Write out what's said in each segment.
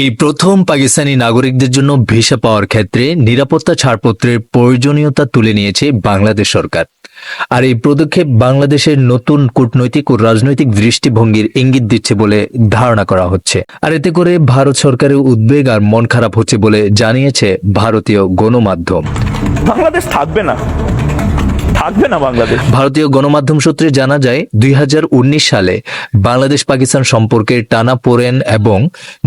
এই প্রথম পাকিস্তানি নাগরিকদের জন্য ভিসা পাওয়ার ক্ষেত্রে নিরাপত্তা ছাড়পত্রের প্রয়োজনীয়তা তুলে নিয়েছে বাংলাদেশ সরকার। আর এই পদক্ষেপ বাংলাদেশের নতুন কূটনৈতিক ও রাজনৈতিক দৃষ্টিভঙ্গির ইঙ্গিত দিচ্ছে বলে ধারণা করা হচ্ছে। আর এতে করে ভারত সরকারের উদ্বেগ আর মন খারাপ হচ্ছে বলে জানিয়েছে ভারতীয় গণমাধ্যম। বাংলাদেশ থাকবে না বাংলাদেশ। ভারতীয় গণমাধ্যম সূত্রে জানা যায় 2019 সালে বাংলাদেশ পাকিস্তান সম্পর্কের টানাপোড়েন এবং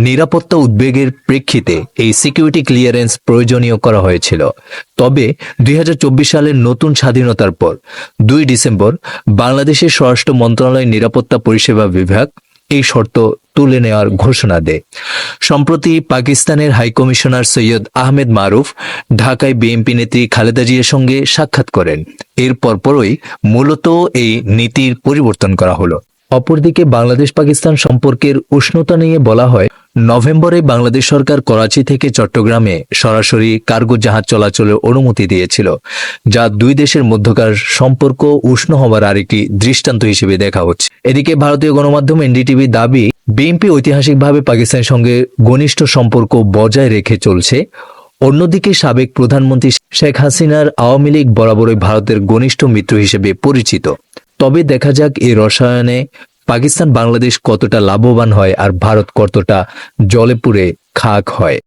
নিরাপত্তা উদ্বেগের প্রেক্ষিতে এই সিকিউরিটি ক্লিয়ারেন্স প্রয়োজনীয় করা হয়েছিল। তবে 2024 সালের নতুন স্বাধীনতার পর 2 ডিসেম্বর বাংলাদেশের স্বরাষ্ট্র মন্ত্রণালয় নিরাপত্তা পরিষেবা বিভাগ এই শর্ত তুলে নেওয়ার ঘোষণা দেয়। সম্প্রতি পাকিস্তানের হাইকমিশনার সৈয়দ আহমেদ মারুফ ঢাকায় বিএনপি নেত্রী খালেদা জিয়ার সঙ্গে সাক্ষাৎ করেন। এর পরপরই মূলত এই নীতির পরিবর্তন করা হলো। অপরদিকে বাংলাদেশ পাকিস্তান সম্পর্কের উষ্ণতা নিয়ে বলা হয়, নভেম্বরে বাংলাদেশ সরকার করাচি থেকে চট্টগ্রামে সরাসরি কার্গো জাহাজ চলাচলের অনুমতি দিয়েছিল, যা দুই দেশের মধ্যকার সম্পর্ক উষ্ণ হওয়ার আরেকটি দৃষ্টান্ত হিসেবে দেখা হচ্ছে। এদিকে ভারতীয় গণমাধ্যম এনডিটিভি দাবি, বিএনপি ঐতিহাসিকভাবে পাকিস্তানের সঙ্গে ঘনিষ্ঠ সম্পর্ক বজায় রেখে চলছে। অন্যদিকে সাবেক প্রধানমন্ত্রী শেখ হাসিনার আওয়ামী লীগ বরাবরই ভারতের ঘনিষ্ঠ মিত্র হিসেবে পরিচিত। তবে দেখা যাক এই রসায়নে পাকিস্তান বাংলাদেশ কতটা লাভবান হয় আর ভারত কতটা জলে পুড়ে খাক হয়।